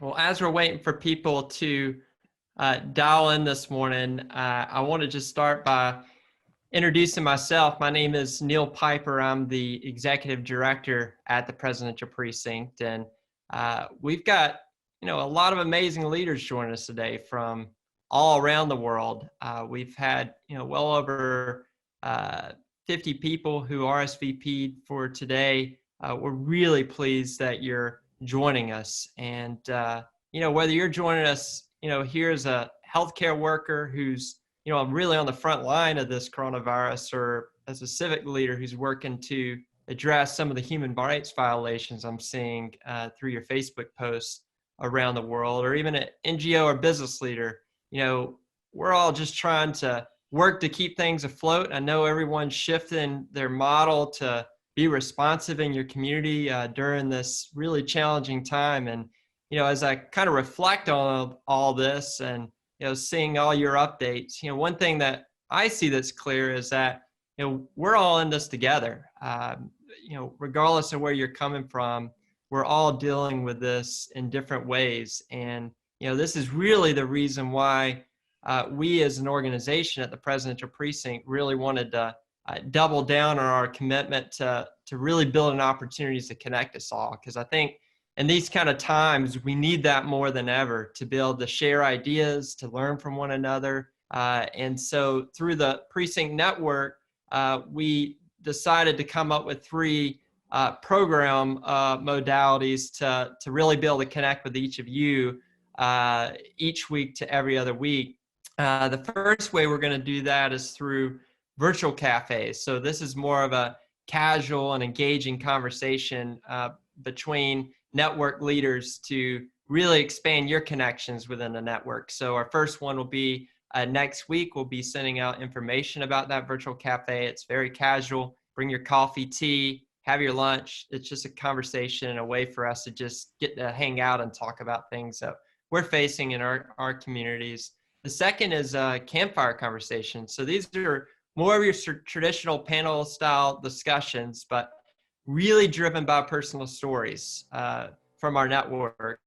Well, as we're waiting for people to dial in this morning, I want to just start by introducing myself. My name is Neil Piper. I'm the executive director at the Presidential Precinct, and we've got a lot of amazing leaders joining us today from all around the world. We've had well over 50 people who RSVP'd for today. We're really pleased that you're joining us, and whether you're joining us, here as a healthcare worker who's really on the front line of this coronavirus, or as a civic leader who's working to address some of the human rights violations I'm seeing through your Facebook posts around the world, or even an NGO or business leader, we're all just trying to work to keep things afloat. I know everyone's shifting their model to be responsive in your community during this really challenging time. And, as I kind of reflect on all this and, seeing all your updates, one thing that I see that's clear is that, we're all in this together. Regardless of where you're coming from, we're all dealing with this in different ways. And, this is really the reason why we as an organization at the Presidential Precinct really wanted to double down on our commitment to really building opportunities to connect us all. Because I think in these kind of times, we need that more than ever to be able to share ideas, to learn from one another. And so through the Precinct Network, we decided to come up with three program modalities to really be able to connect with each of you each week to every other week. The first way we're going to do that is through virtual cafes. So this is more of a casual and engaging conversation between network leaders to really expand your connections within the network. So our first one will be next week. We'll be sending out information about that virtual cafe. It's very casual. Bring your coffee, tea, have your lunch. It's just a conversation and a way for us to just get to hang out and talk about things that we're facing in our communities. The second is campfire conversations. So these are more of your traditional panel style discussions, but really driven by personal stories from our network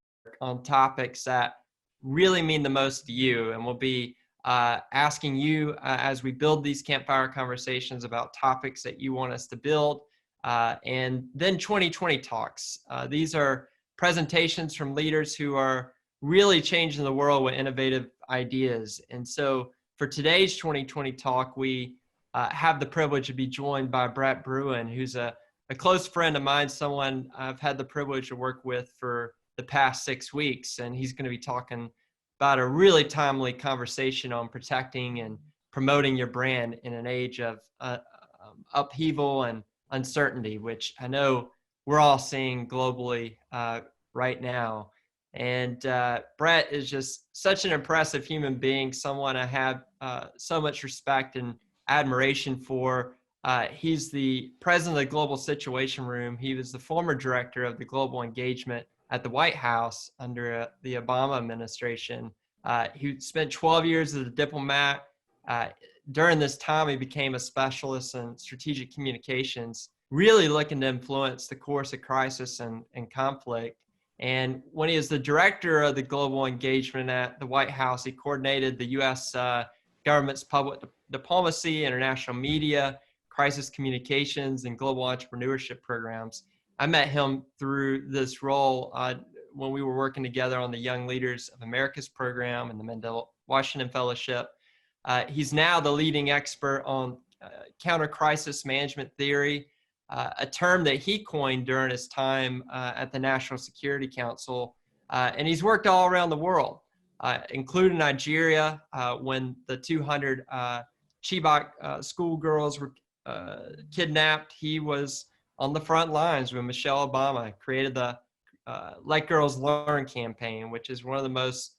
on topics that really mean the most to you. And we'll be asking you as we build these campfire conversations about topics that you want us to build. And then 2020 talks. These are presentations from leaders who are really changing the world with innovative ideas. And so for today's 2020 talk, we have the privilege to be joined by Brett Bruen, who's a close friend of mine, someone I've had the privilege to work with for the past 6 weeks. And he's going to be talking about a really timely conversation on protecting and promoting your brand in an age of upheaval and uncertainty, which I know we're all seeing globally right now. And Brett is just such an impressive human being, someone I have so much respect and admiration for. He's the president of the Global Situation Room. He was the former director of the global engagement at the White House under the Obama administration. He spent 12 years as a diplomat. During this time, he became a specialist in strategic communications, really looking to influence the course of crisis and conflict. And when he was the director of the global engagement at the White House, he coordinated the U.S. Government's public diplomacy, international media, crisis communications, and global entrepreneurship programs. I met him through this role when we were working together on the Young Leaders of America's program and the Mandela Washington Fellowship. He's now the leading expert on counter-crisis management theory, a term that he coined during his time at the National Security Council. And he's worked all around the world, including Nigeria, when the 200 Chibok schoolgirls were kidnapped. He was on the front lines when Michelle Obama created the Let Girls Learn campaign, which is one of the most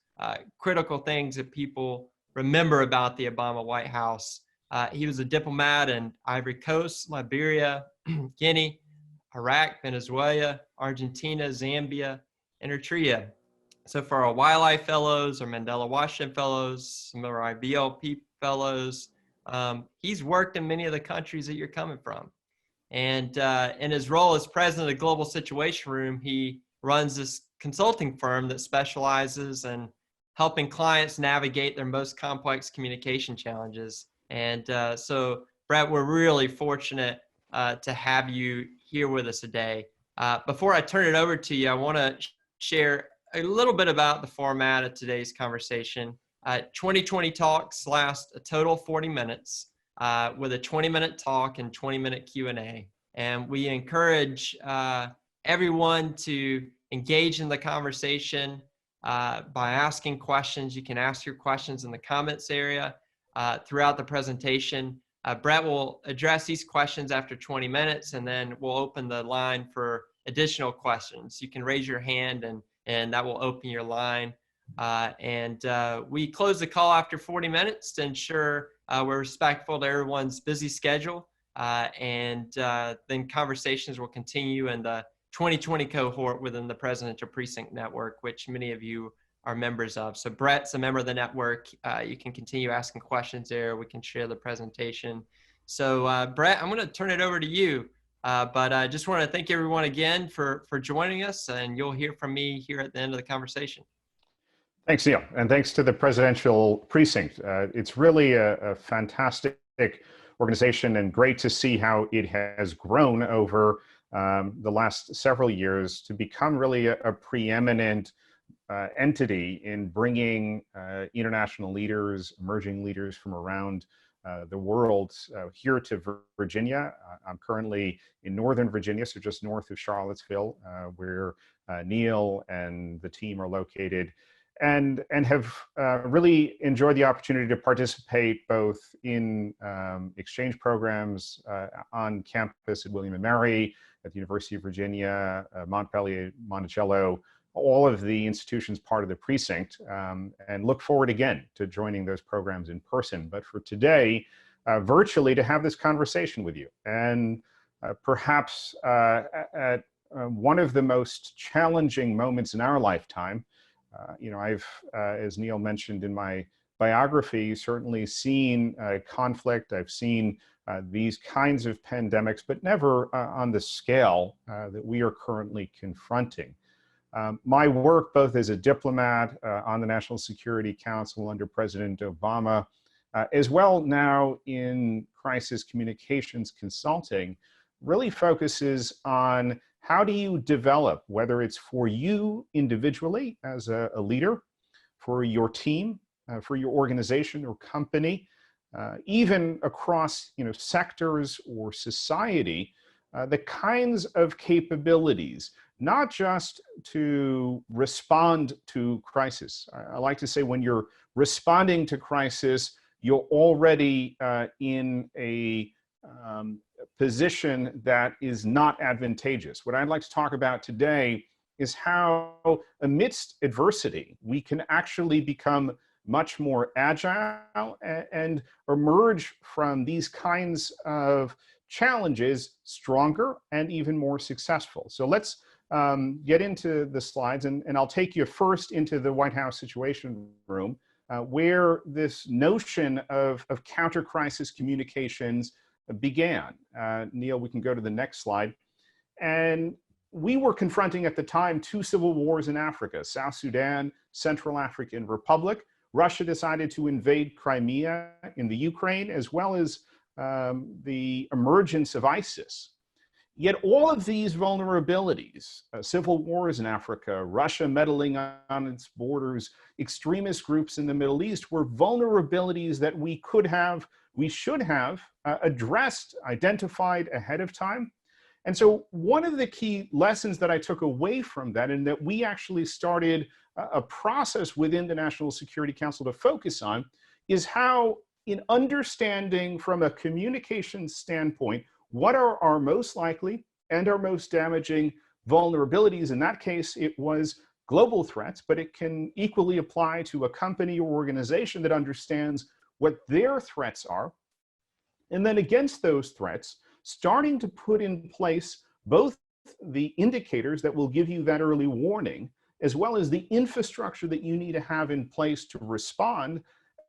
critical things that people remember about the Obama White House. He was a diplomat in Ivory Coast, Liberia, Guinea, Iraq, Venezuela, Argentina, Zambia, and Eritrea. So for our Wildlife Fellows, our Mandela Washington Fellows, some of our IBLP Fellows, he's worked in many of the countries that you're coming from. And in his role as president of the Global Situation Room, he runs this consulting firm that specializes in helping clients navigate their most complex communication challenges. And so, Brett, we're really fortunate to have you here with us today. Before I turn it over to you, I want to share a little bit about the format of today's conversation. 2020 talks last a total of 40 minutes with a 20-minute talk and 20-minute Q&A. And we encourage everyone to engage in the conversation by asking questions. You can ask your questions in the comments area throughout the presentation. Brett will address these questions after 20 minutes, and then we'll open the line for additional questions. You can raise your hand, and that will open your line. We close the call after 40 minutes to ensure we're respectful to everyone's busy schedule. Then conversations will continue in the 2020 cohort within the Presidential Precinct Network, which many of you are members of. So Brett's a member of the network. You can continue asking questions there. We can share the presentation. So Brett, I'm going to turn it over to you. But I just want to thank everyone again for joining us, and you'll hear from me here at the end of the conversation. Thanks, Neil, and thanks to the Presidential Precinct. It's really a fantastic organization, and great to see how it has grown over the last several years to become really a preeminent entity in bringing international leaders, emerging leaders from around the world here to Virginia. I'm currently in Northern Virginia, so just north of Charlottesville, where Neil and the team are located, and have really enjoyed the opportunity to participate both in exchange programs on campus at William & Mary, at the University of Virginia, Montpellier, Monticello, all of the institutions part of the precinct, and look forward again to joining those programs in person. But for today, virtually, to have this conversation with you. And perhaps at one of the most challenging moments in our lifetime, I've, as Neil mentioned in my biography, certainly seen conflict. I've seen these kinds of pandemics, but never on the scale that we are currently confronting. My work, both as a diplomat on the National Security Council under President Obama, as well now in crisis communications consulting, really focuses on how do you develop, whether it's for you individually as a leader, for your team, for your organization or company, even across sectors or society, the kinds of capabilities, not just to respond to crisis. I like to say when you're responding to crisis, you're already in a position that is not advantageous. What I'd like to talk about today is how amidst adversity, we can actually become much more agile and emerge from these kinds of challenges stronger and even more successful. So let's get into the slides, and I'll take you first into the White House Situation Room, where this notion of counter-crisis communications began. Neil, we can go to the next slide. And we were confronting at the time 2 civil wars in Africa, South Sudan, Central African Republic. Russia decided to invade Crimea in the Ukraine, as well as the emergence of ISIS. Yet all of these vulnerabilities, civil wars in Africa, Russia meddling on its borders, extremist groups in the Middle East, were vulnerabilities that we should have addressed, identified ahead of time. And so one of the key lessons that I took away from that, and that we actually started a process within the National Security Council to focus on, is how, in understanding from a communication standpoint, what are our most likely and our most damaging vulnerabilities. In that case, it was global threats, but it can equally apply to a company or organization that understands what their threats are. And then against those threats, starting to put in place both the indicators that will give you that early warning, as well as the infrastructure that you need to have in place to respond.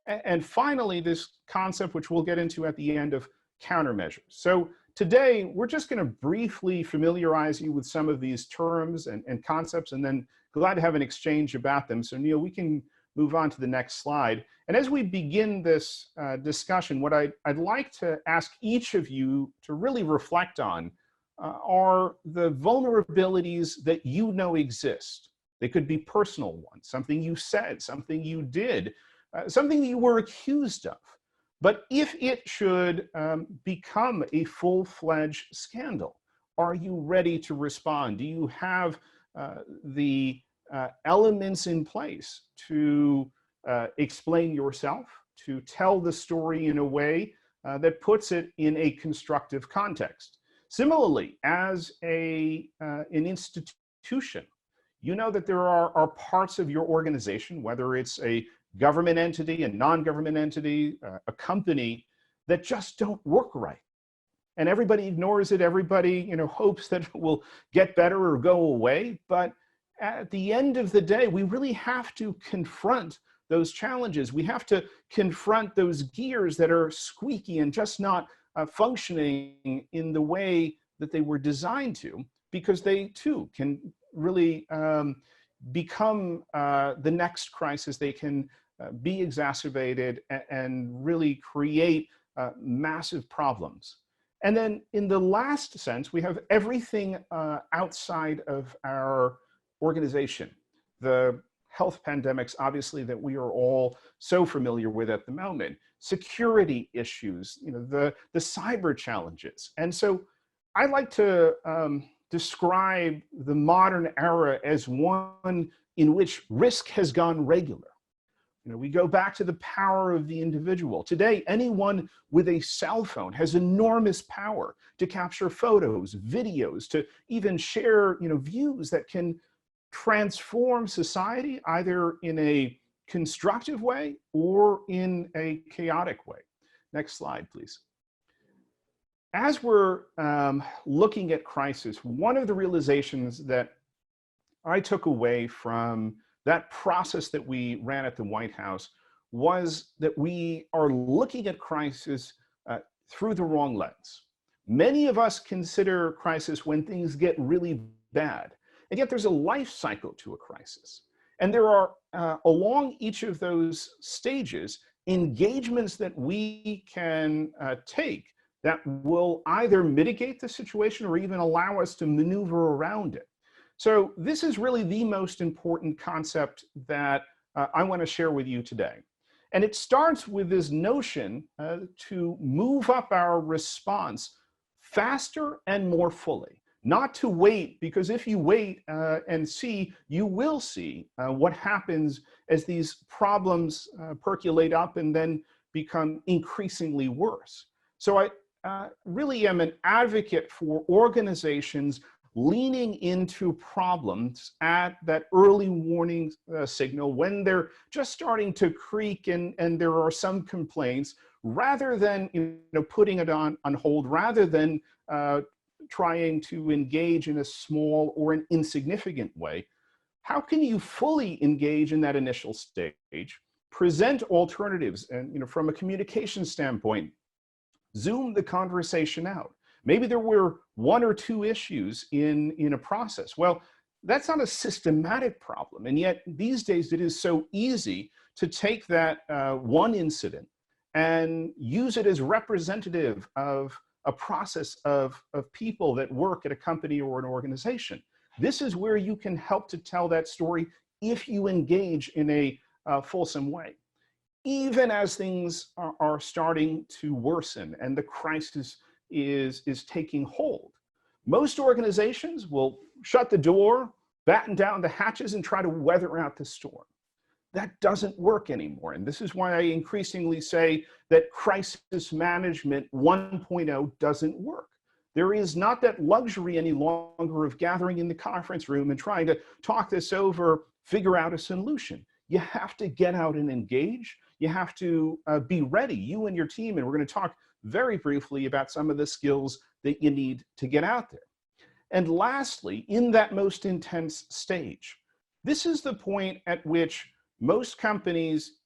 And finally, this concept, which we'll get into at the end, of countermeasures. So today, we're just going to briefly familiarize you with some of these terms and concepts, and then glad to have an exchange about them. So Neil, we can move on to the next slide. And as we begin this discussion, what I'd like to ask each of you to really reflect on are the vulnerabilities that you know exist. They could be personal ones, something you said, something you did, something that you were accused of. But if it should become a full-fledged scandal, are you ready to respond? Do you have the elements in place to explain yourself, to tell the story in a way that puts it in a constructive context? Similarly, as an institution, you know that there are parts of your organization, whether it's a government entity, a non-government entity, a company, that just don't work right. And everybody ignores it. Everybody, hopes that it will get better or go away. But at the end of the day, we really have to confront those challenges. We have to confront those gears that are squeaky and just not functioning in the way that they were designed to, because they too can really become the next crisis. They can be exacerbated and really create massive problems. And then in the last sense, we have everything outside of our organization. The health pandemics, obviously, that we are all so familiar with at the moment, security issues, the cyber challenges. And so I like to describe the modern era as one in which risk has gone regular. We go back to the power of the individual. Today, anyone with a cell phone has enormous power to capture photos, videos, to even share, views that can transform society either in a constructive way or in a chaotic way. Next slide, please. As we're looking at crisis, one of the realizations that I took away from that process that we ran at the White House was that we are looking at crisis through the wrong lens. Many of us consider crisis when things get really bad, and yet there's a life cycle to a crisis. And there are, along each of those stages, engagements that we can take that will either mitigate the situation or even allow us to maneuver around it. So this is really the most important concept that I want to share with you today. And it starts with this notion to move up our response faster and more fully. Not to wait, because if you wait and see, you will see what happens as these problems percolate up and then become increasingly worse. So I really am an advocate for organizations leaning into problems at that early warning signal when they're just starting to creak and there are some complaints, rather than putting it on hold, rather than trying to engage in a small or an insignificant way. How can you fully engage in that initial stage, present alternatives, and from a communication standpoint, zoom the conversation out? Maybe there were one or two issues in a process. Well, that's not a systematic problem. And yet these days it is so easy to take that one incident and use it as representative of a process of people that work at a company or an organization. This is where you can help to tell that story if you engage in a fulsome way. Even as things are starting to worsen and the crisis is taking hold, most organizations will shut the door, batten down the hatches, and try to weather out the storm. That doesn't work anymore. And this is why I increasingly say that crisis management 1.0 doesn't work. There is not that luxury any longer of gathering in the conference room and trying to talk this over, figure out a solution. You have to get out and engage. You have to be ready, you and your team. And we're going to talk very briefly about some of the skills that you need to get out there. And lastly, in that most intense stage, this is the point at which most companies,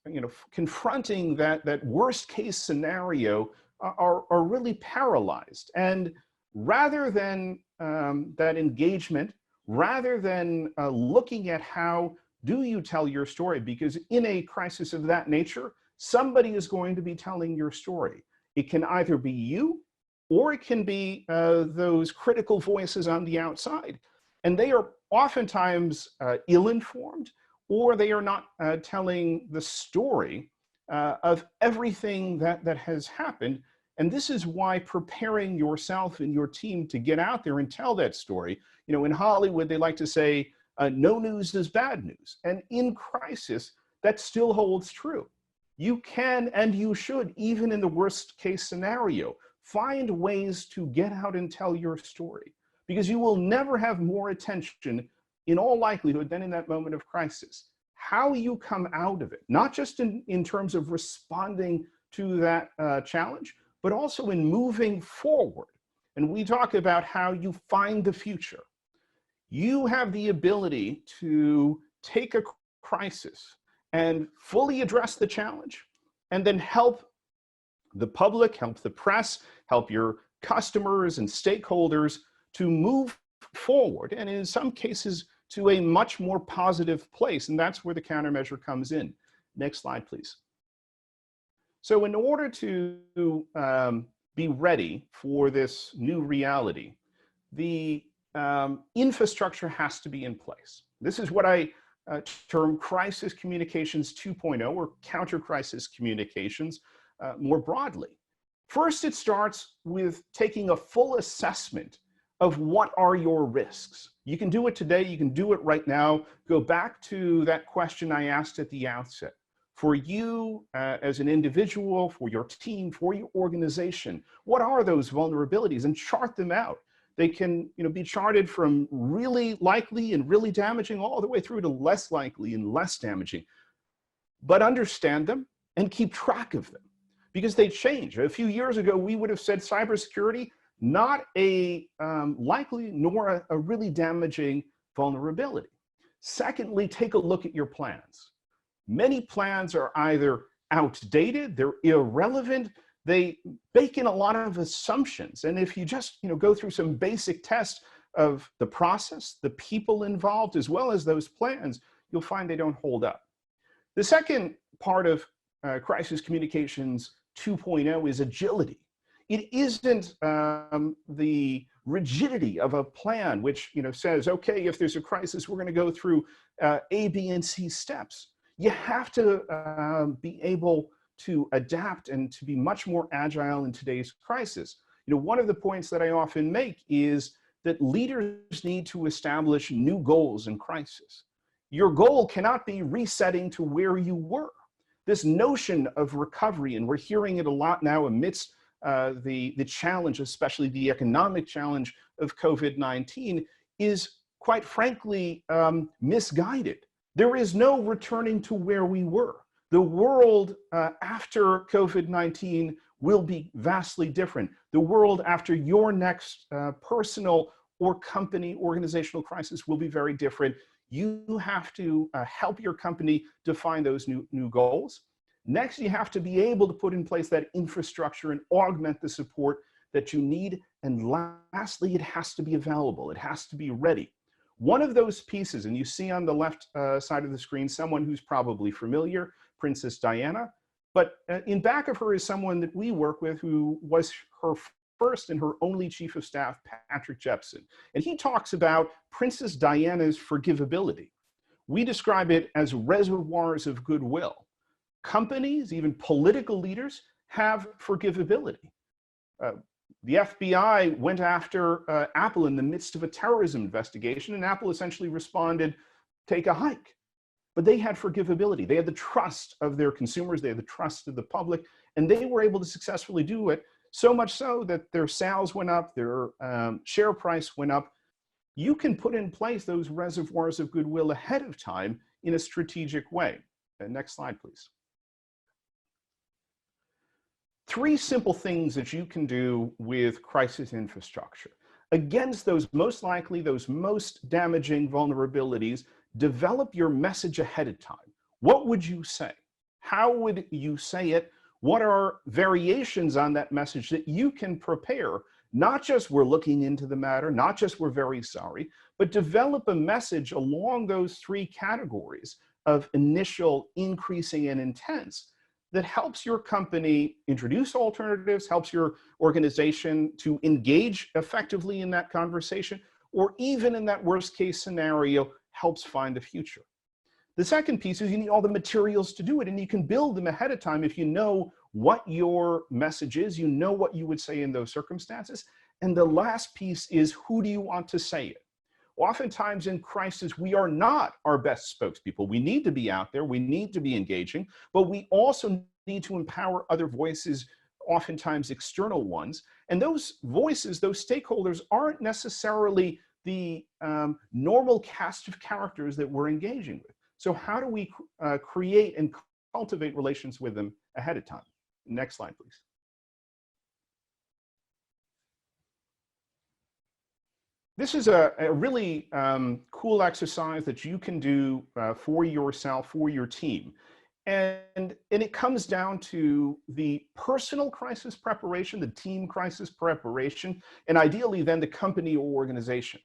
confronting that worst case scenario, are really paralyzed. And rather than that engagement, rather than looking at how do you tell your story, because in a crisis of that nature, somebody is going to be telling your story. It can either be you, or it can be those critical voices on the outside. And they are oftentimes ill-informed, or they are not telling the story of everything that has happened. And this is why preparing yourself and your team to get out there and tell that story. You know, in Hollywood, they like to say, no news is bad news. And in crisis, that still holds true. You can and you should, even in the worst case scenario, find ways to get out and tell your story, because you will never have more attention in all likelihood than in that moment of crisis. How you come out of it, not just in terms of responding to that challenge, but also in moving forward. And we talk about how you find the future. You have the ability to take a crisis and fully address the challenge, and then help the public, help the press, help your customers and stakeholders to move forward, and in some cases to a much more positive place. And that's where the countermeasure comes in. Next slide, please. So in order to be ready for this new reality, the infrastructure has to be in place. This is what I term crisis communications 2.0, or counter-crisis communications more broadly. First, it starts with taking a full assessment of what are your risks. You can do it today, you can do it right now. Go back to that question I asked at the outset. For you as an individual, for your team, for your organization, what are those vulnerabilities, and chart them out. They can, be charted from really likely and really damaging all the way through to less likely and less damaging. But understand them and keep track of them, because they change. A few years ago, we would have said cybersecurity, not a likely nor a really damaging vulnerability. Secondly, take a look at your plans. Many plans are either outdated, they're irrelevant, they bake in a lot of assumptions. And if you just go through some basic tests of the process, the people involved, as well as those plans, you'll find they don't hold up. The second part of crisis communications 2.0 is agility. It isn't the rigidity of a plan which says, okay, if there's a crisis, we're going to go through A, B, and C steps. You have to be able to adapt and to be much more agile in today's crisis. One of the points that I often make is that leaders need to establish new goals in crisis. Your goal cannot be resetting to where you were. This notion of recovery, and we're hearing it a lot now amidst the challenge, especially the economic challenge of COVID-19, is quite frankly misguided. There is no returning to where we were. The world after COVID-19 will be vastly different. The world after your next personal or company organizational crisis will be very different. You have to help your company define those new goals. Next, you have to be able to put in place that infrastructure and augment the support that you need. And lastly, it has to be available. It has to be ready. One of those pieces, and you see on the left side of the screen, someone who's probably familiar, Princess Diana, but in back of her is someone that we work with who was her first and her only chief of staff, Patrick Jepson. And he talks about Princess Diana's forgivability. We describe it as reservoirs of goodwill. Companies, even political leaders, have forgivability. The FBI went after Apple in the midst of a terrorism investigation, and Apple essentially responded, take a hike. But they had forgivability. They had the trust of their consumers. They had the trust of the public, and they were able to successfully do it, so much so that their sales went up, their share price went up. You can put in place those reservoirs of goodwill ahead of time in a strategic way. Next slide, please. 3 simple things that you can do with crisis infrastructure. Against those most likely, those most damaging vulnerabilities, develop your message ahead of time. What would you say? How would you say it? What are variations on that message that you can prepare? Not just we're looking into the matter, not just we're very sorry, but develop a message along those three categories of initial, increasing, and intense that helps your company introduce alternatives, helps your organization to engage effectively in that conversation, or even in that worst case scenario, helps find a future. The second piece is you need all the materials to do it, and you can build them ahead of time if you know what your message is, you know what you would say in those circumstances. And the last piece is, who do you want to say it? Oftentimes in crisis, we are not our best spokespeople. We need to be out there, we need to be engaging, but we also need to empower other voices, oftentimes external ones. And those voices, those stakeholders, aren't necessarily the normal cast of characters that we're engaging with. So how do we create and cultivate relations with them ahead of time? Next slide, please. This is a really cool exercise that you can do for yourself, for your team. And it comes down to the personal crisis preparation, the team crisis preparation, and ideally then the company or organization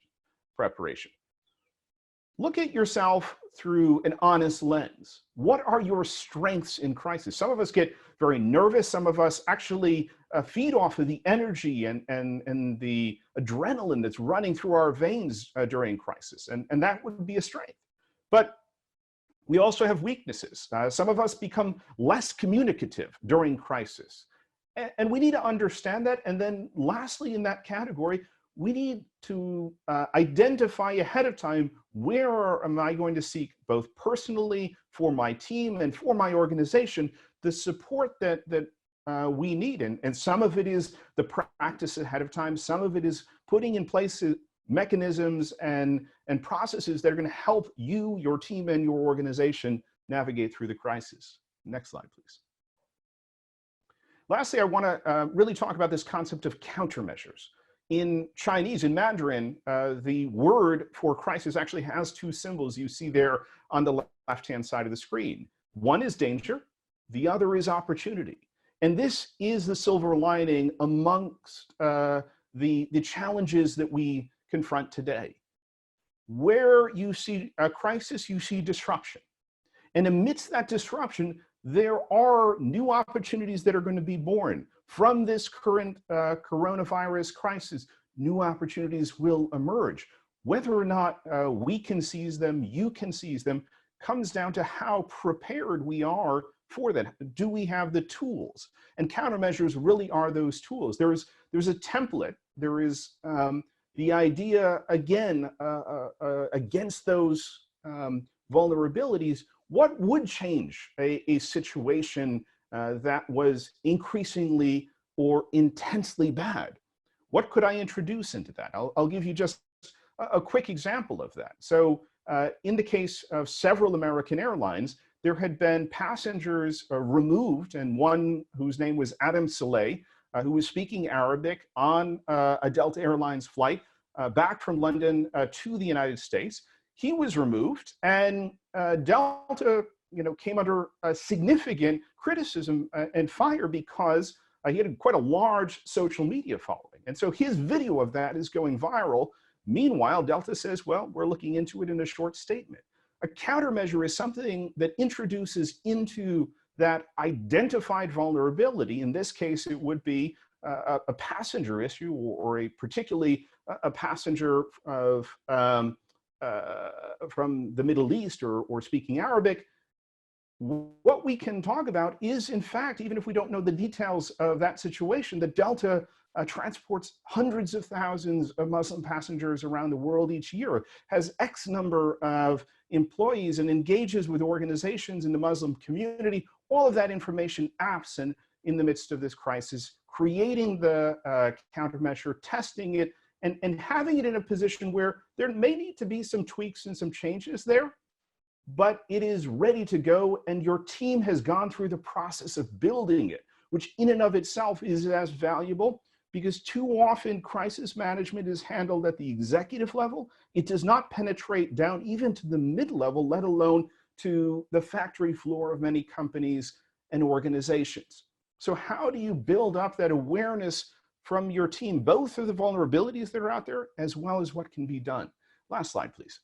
preparation. Look at yourself through an honest lens. What are your strengths in crisis? Some of us get very nervous. Some of us actually feed off of the energy and the adrenaline that's running through our veins during crisis. And that would be a strength. But we also have weaknesses. Some of us become less communicative during crisis. And we need to understand that. And then lastly, in that category, we need to identify ahead of time, where am I going to seek, both personally for my team and for my organization, the support that we need. And some of it is the practice ahead of time. Some of it is putting in place mechanisms and processes that are going to help you, your team, and your organization navigate through the crisis. Next slide, please. Lastly, I want to really talk about this concept of countermeasures. In Chinese, in Mandarin, the word for crisis actually has two symbols you see there on the left-hand side of the screen. One is danger, the other is opportunity. And this is the silver lining amongst the challenges that we confront today. Where you see a crisis, you see disruption. And amidst that disruption, there are new opportunities that are going to be born. From this current coronavirus crisis, new opportunities will emerge. Whether or not we can seize them, you can seize them, comes down to how prepared we are for that. Do we have the tools? And countermeasures really are those tools. There's a template. There is the idea, again, against those vulnerabilities. What would change a situation that was increasingly or intensely bad? What could I introduce into that? I'll give you just a quick example of that. So in the case of several American airlines, there had been passengers removed, and one whose name was Adam Saleh, who was speaking Arabic on a Delta Airlines flight back from London to the United States. He was removed, and Delta came under significant criticism and fire because he had quite a large social media following. And so his video of that is going viral. Meanwhile, Delta says, well, we're looking into it in a short statement. A countermeasure is something that introduces into that identified vulnerability. In this case, it would be a passenger issue, or particularly a passenger of from the Middle East or speaking Arabic. What we can talk about is, in fact, even if we don't know the details of that situation, that Delta transports hundreds of thousands of Muslim passengers around the world each year, has X number of employees, and engages with organizations in the Muslim community. All of that information absent in the midst of this crisis, creating the countermeasure, testing it, and having it in a position where there may need to be some tweaks and some changes there, but it is ready to go, and your team has gone through the process of building it, which in and of itself is as valuable, because too often crisis management is handled at the executive level. It does not penetrate down even to the mid-level, let alone to the factory floor of many companies and organizations. So how do you build up that awareness from your team, both of the vulnerabilities that are out there, as well as what can be done? Last slide, please.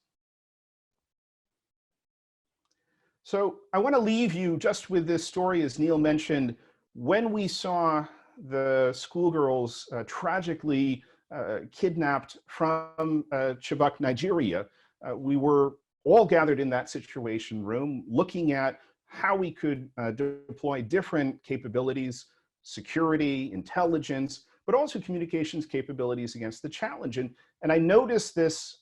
So I want to leave you just with this story, as Neil mentioned, when we saw the schoolgirls tragically kidnapped from Chibok, Nigeria, we were all gathered in that situation room looking at how we could deploy different capabilities, security, intelligence, but also communications capabilities against the challenge. And I noticed this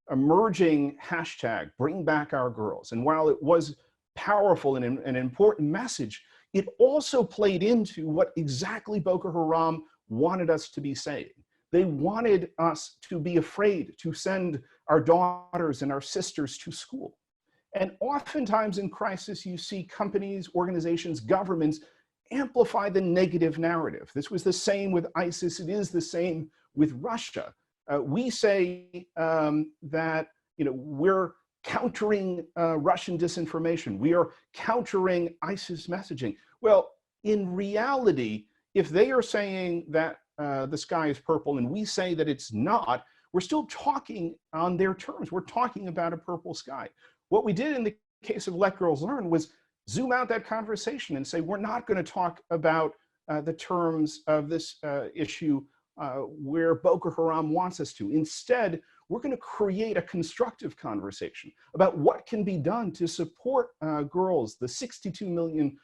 emerging hashtag, bring back our girls. And while it was powerful and an important message, it also played into what exactly Boko Haram wanted us to be saying. They wanted us to be afraid to send our daughters and our sisters to school. And oftentimes in crisis, you see companies, organizations, governments amplify the negative narrative. This was the same with ISIS. It is the same with Russia. We say that we're countering Russian disinformation. We are countering ISIS messaging. Well, in reality, if they are saying that the sky is purple and we say that it's not, we're still talking on their terms. We're talking about a purple sky. What we did in the case of Let Girls Learn was zoom out that conversation and say, we're not going to talk about the terms of this issue where Boko Haram wants us to. Instead, we're going to create a constructive conversation about what can be done to support girls, the 62 million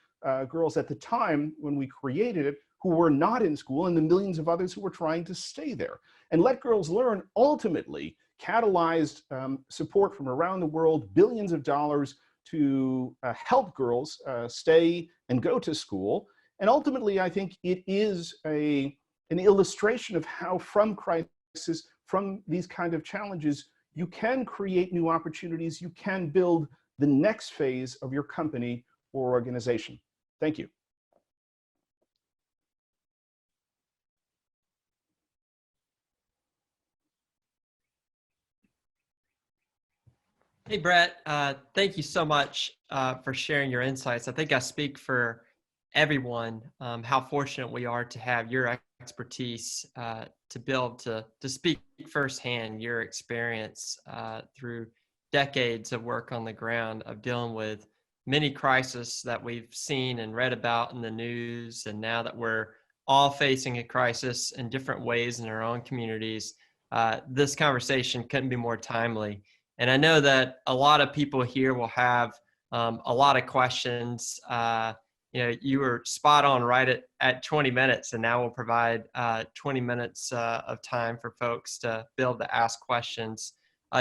girls at the time when we created it, who were not in school, and the millions of others who were trying to stay there. And Let Girls Learn ultimately catalyzed support from around the world, billions of dollars to help girls stay and go to school. And ultimately, I think it is an illustration of how from crisis, from these kind of challenges, you can create new opportunities, you can build the next phase of your company or organization. Thank you. Hey, Brett, thank you so much for sharing your insights. I think I speak for everyone how fortunate we are to have your expertise to be able to speak firsthand your experience through decades of work on the ground of dealing with many crises that we've seen and read about in the news. And now that we're all facing a crisis in different ways in our own communities, this conversation couldn't be more timely. And I know that a lot of people here will have a lot of questions. You were spot on right at 20 minutes, and now we'll provide 20 minutes of time for folks to be able to ask questions.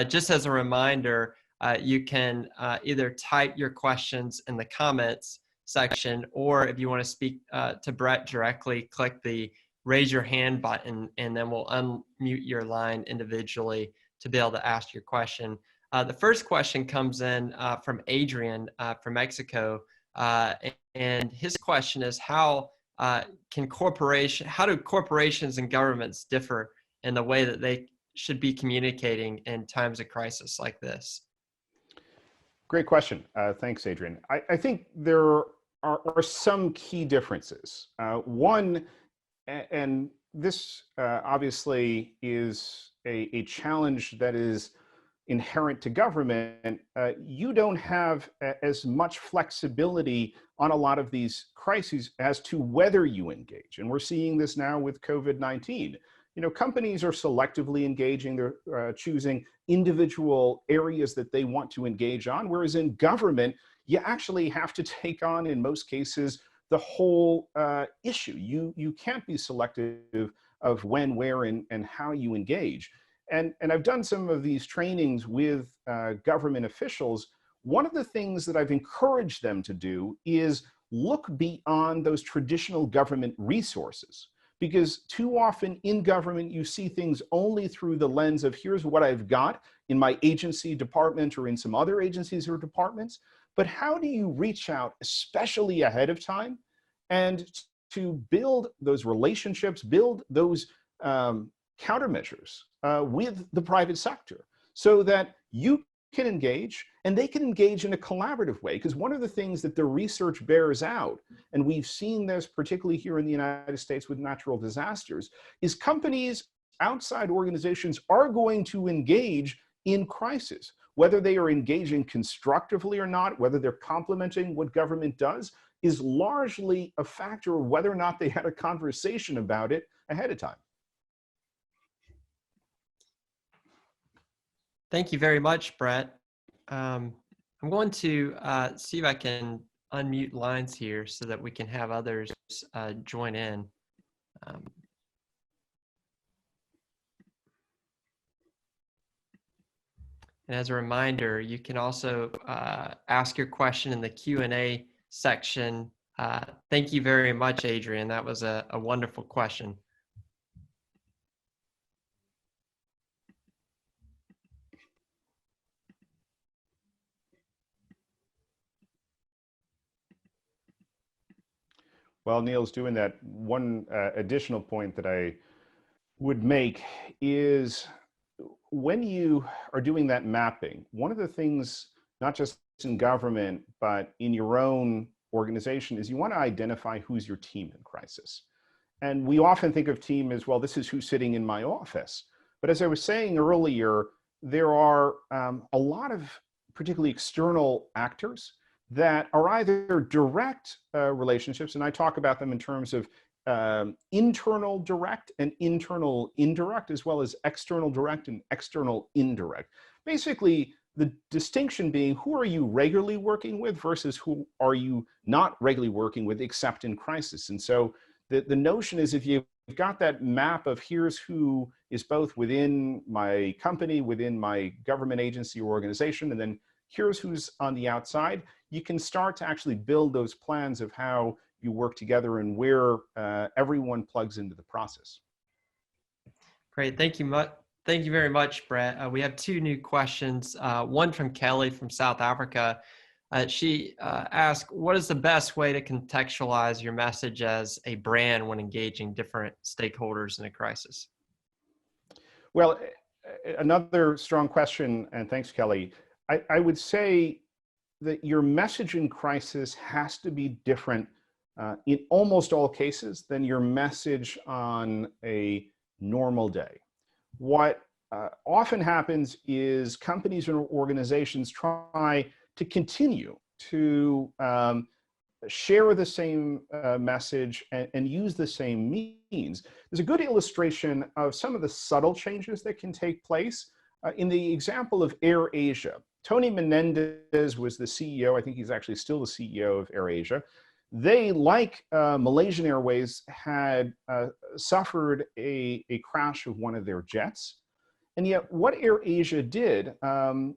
Just as a reminder, you can either type your questions in the comments section, or if you want to speak to Brett directly, click the raise your hand button, and then we'll unmute your line individually to be able to ask your question. The first question comes in from Adrian from Mexico, and his question is, how do corporations and governments differ in the way that they should be communicating in times of crisis like this? Great question. Thanks, Adrian. I think there are some key differences. One, and this obviously is a challenge that is inherent to government, you don't have as much flexibility on a lot of these crises as to whether you engage. And we're seeing this now with COVID-19. Companies are selectively engaging, they're choosing individual areas that they want to engage on, whereas in government, you actually have to take on, in most cases, the whole issue. You can't be selective of when, where, and how you engage. And I've done some of these trainings with government officials. One of the things that I've encouraged them to do is look beyond those traditional government resources. Because too often in government, you see things only through the lens of here's what I've got in my agency, department, or in some other agencies or departments. But how do you reach out, especially ahead of time, and to build those relationships, build those countermeasures with the private sector so that you can engage, and they can engage in a collaborative way. Because one of the things that the research bears out, and we've seen this particularly here in the United States with natural disasters, is companies, outside organizations are going to engage in crisis. Whether they are engaging constructively or not, whether they're complementing what government does, is largely a factor of whether or not they had a conversation about it ahead of time. Thank you very much, Brett. I'm going to see if I can unmute lines here so that we can have others join in. And as a reminder, you can also ask your question in the Q&A section. Thank you very much, Adrian. That was a wonderful question. While Neil's doing that, one additional point that I would make is when you are doing that mapping, one of the things, not just in government, but in your own organization, is you want to identify who's your team in crisis. And we often think of team as, well, this is who's sitting in my office. But as I was saying earlier, there are a lot of particularly external actors that are either direct relationships, and I talk about them in terms of internal direct and internal indirect, as well as external direct and external indirect. Basically, the distinction being, who are you regularly working with versus who are you not regularly working with except in crisis. And so the notion is, if you've got that map of here's who is both within my company, within my government agency or organization, and then here's who's on the outside, you can start to actually build those plans of how you work together and where everyone plugs into the process. Great, thank you very much, Brett. We have two new questions. One from Kelly from South Africa. She asked, what is the best way to contextualize your message as a brand when engaging different stakeholders in a crisis? Well, another strong question, and thanks, Kelly. I would say that your message in crisis has to be different in almost all cases than your message on a normal day. What often happens is companies and organizations try to continue to share the same message and use the same means. There's a good illustration of some of the subtle changes that can take place in the example of AirAsia. Tony Menendez was the CEO. I think he's actually still the CEO of AirAsia. They, like Malaysian Airways, had suffered a crash of one of their jets. And yet what AirAsia did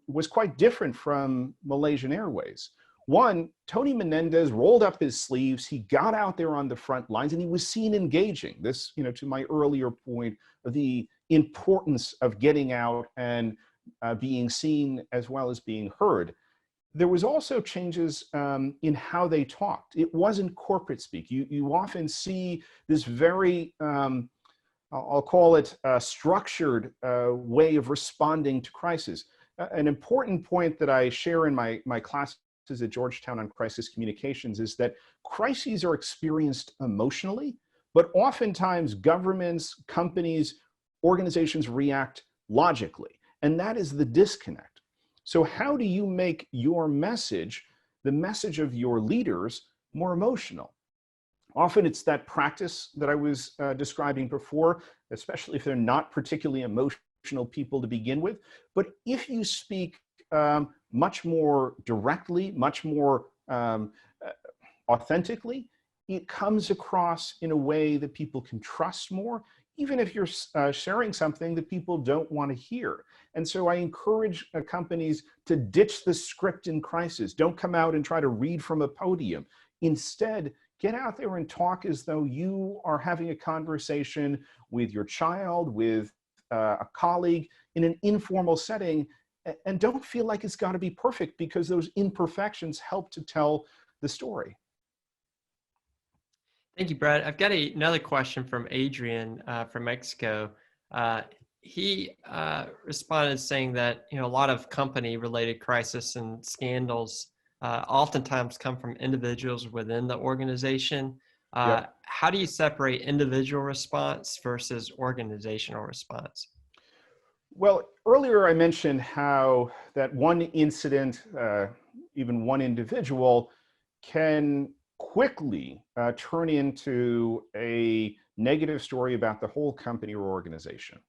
was quite different from Malaysian Airways. One, Tony Menendez rolled up his sleeves, he got out there on the front lines, and he was seen engaging. This, to my earlier point of the importance of getting out and being seen as well as being heard. There was also changes in how they talked. It wasn't corporate speak. You often see this very, I'll call it a structured way of responding to crisis. An important point that I share in my classes at Georgetown on crisis communications is that crises are experienced emotionally, but oftentimes governments, companies, organizations react logically. And that is the disconnect. So how do you make your message, the message of your leaders, more emotional? Often it's that practice that I was describing before, especially if they're not particularly emotional people to begin with. But if you speak much more directly, much more authentically, it comes across in a way that people can trust more, even if you're sharing something that people don't want to hear. And so I encourage companies to ditch the script in crisis. Don't come out and try to read from a podium. Instead, get out there and talk as though you are having a conversation with your child, with a colleague in an informal setting, and don't feel like it's got to be perfect, because those imperfections help to tell the story. Thank you, Brett. I've got another question from Adrian from Mexico. he responded saying that, a lot of company-related crisis and scandals oftentimes come from individuals within the organization. Yep. How do you separate individual response versus organizational response? Well, earlier I mentioned how that one incident, even one individual, can quickly turn into a negative story about the whole company or organization.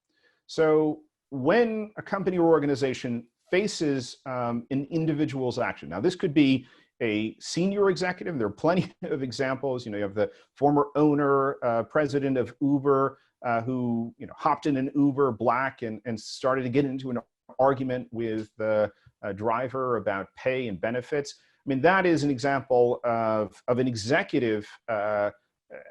So when a company or organization faces an individual's action, now this could be a senior executive. There are plenty of examples. You have the former owner, president of Uber, who hopped in an Uber Black and started to get into an argument with the driver about pay and benefits. I mean, that is an example of an executive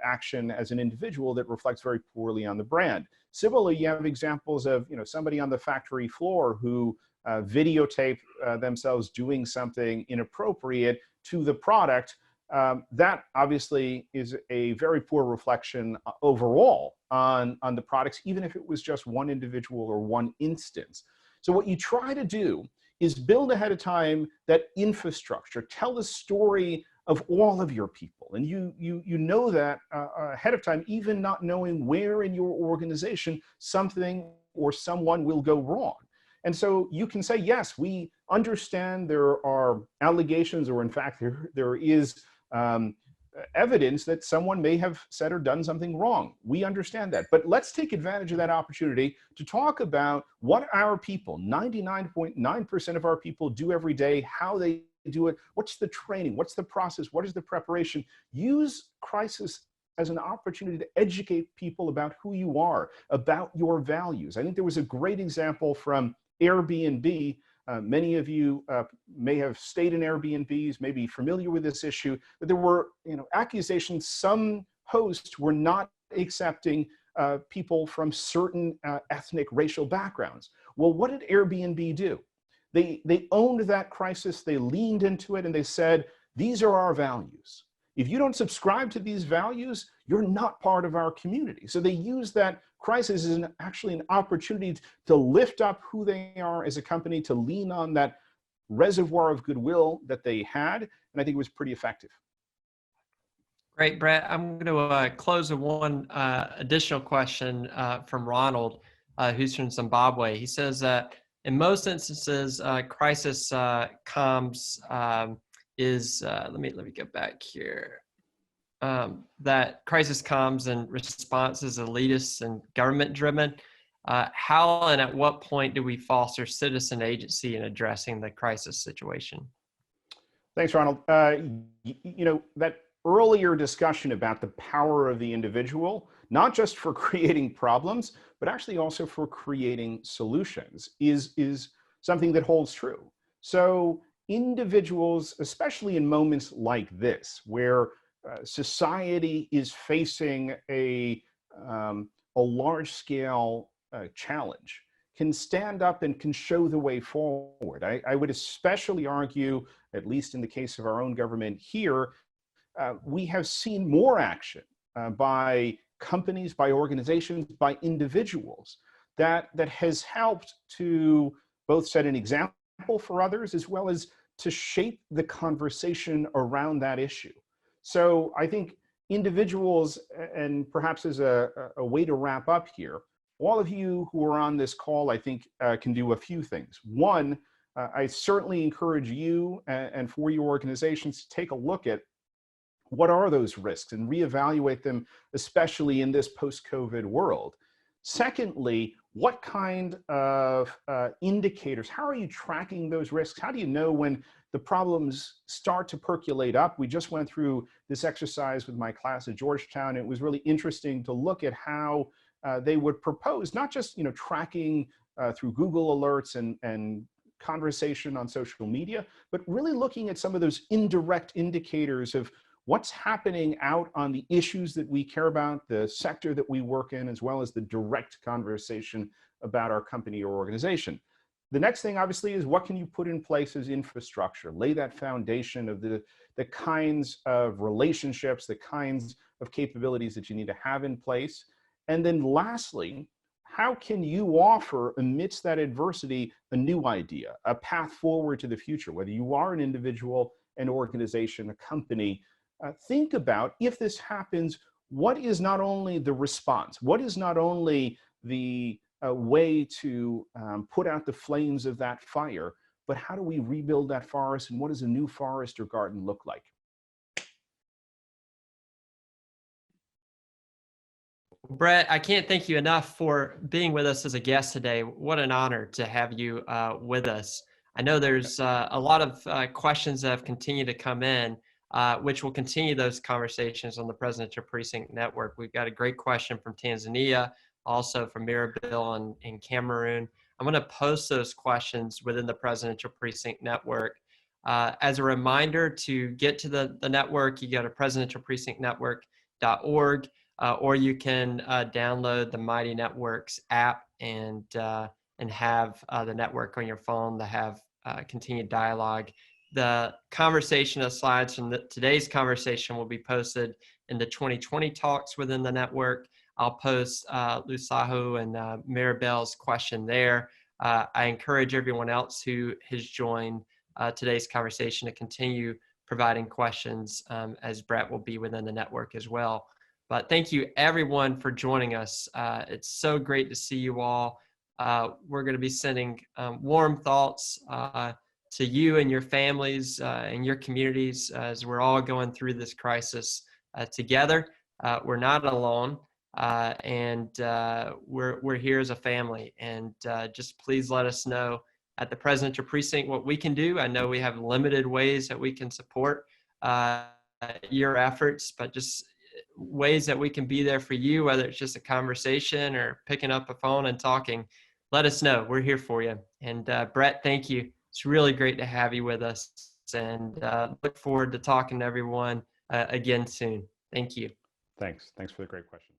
action as an individual that reflects very poorly on the brand. Similarly, you have examples of somebody on the factory floor who videotape themselves doing something inappropriate to the product. That obviously is a very poor reflection overall on the products, even if it was just one individual or one instance. So what you try to do is build ahead of time that infrastructure, tell the story of all of your people. And you know that ahead of time, even not knowing where in your organization something or someone will go wrong. And so you can say, yes, we understand there are allegations, or in fact, there is evidence that someone may have said or done something wrong. We understand that. But let's take advantage of that opportunity to talk about what our people, 99.9% of our people, do every day, how they do it, what's the training, what's the process, what is the preparation. Use crisis as an opportunity to educate people about who you are, about your values. I think there was a great example from Airbnb. Many of you may have stayed in Airbnbs, may be familiar with this issue, that there were accusations some hosts were not accepting people from certain ethnic, racial backgrounds. Well, what did Airbnb do? They owned that crisis, they leaned into it, and they said, these are our values. If you don't subscribe to these values, you're not part of our community. So they use that crisis as actually an opportunity to lift up who they are as a company, to lean on that reservoir of goodwill that they had. And I think it was pretty effective. Great, Brett. I'm going to close with one additional question from Ronald, who's from Zimbabwe. He says that in most instances, crisis comms is, let me go back here. That crisis comms and response is elitist and government driven. How and at what point do we foster citizen agency in addressing the crisis situation? Thanks, Ronald. That earlier discussion about the power of the individual, not just for creating problems, but actually also for creating solutions, is something that holds true. So individuals, especially in moments like this, where society is facing a large-scale challenge, can stand up and can show the way forward. I would especially argue, at least in the case of our own government here, we have seen more action by companies, by organizations, by individuals that has helped to both set an example for others as well as to shape the conversation around that issue. So I think individuals, and perhaps as a way to wrap up here, all of you who are on this call, I think, can do a few things. One, I certainly encourage you and for your organizations to take a look at what are those risks and reevaluate them, especially in this post-COVID world. Secondly, what kind of indicators, how are you tracking those risks? How do you know when the problems start to percolate up? We just went through this exercise with my class at Georgetown. It was really interesting to look at how they would propose not just tracking through Google alerts and conversation on social media, but really looking at some of those indirect indicators of what's happening out on the issues that we care about, the sector that we work in, as well as the direct conversation about our company or organization. The next thing, obviously, is what can you put in place as infrastructure? Lay that foundation of the kinds of relationships, the kinds of capabilities that you need to have in place. And then lastly, how can you offer, amidst that adversity, a new idea, a path forward to the future? Whether you are an individual, an organization, a company, think about, if this happens, what is not only the response, what is not only the way to put out the flames of that fire, but how do we rebuild that forest, and what does a new forest or garden look like? Brett, I can't thank you enough for being with us as a guest today. What an honor to have you with us. I know there's a lot of questions that have continued to come in, which will continue those conversations on the Presidential Precinct Network. We've got a great question from Tanzania, also from Mirabel in Cameroon. I'm going to post those questions within the Presidential Precinct Network. As a reminder, to get to the network, you go to presidentialprecinctnetwork.org. Or you can download the Mighty Networks app and have the network on your phone to have continued dialogue. The conversation of slides from today's conversation will be posted in the 2020 talks within the network. I'll post Lusahu and Mirabel's question there. I encourage everyone else who has joined today's conversation to continue providing questions, as Brett will be within the network as well. But thank you, everyone, for joining us. It's so great to see you all. We're going to be sending warm thoughts to you and your families and your communities as we're all going through this crisis together. We're not alone, and we're here as a family. And just please let us know at the Presidential Precinct what we can do. I know we have limited ways that we can support your efforts, but just ways that we can be there for you, whether it's just a conversation or picking up a phone and talking. Let us know. We're here for you. And Brett, thank you. It's really great to have you with us, and look forward to talking to everyone again soon. Thank you. Thanks for the great question.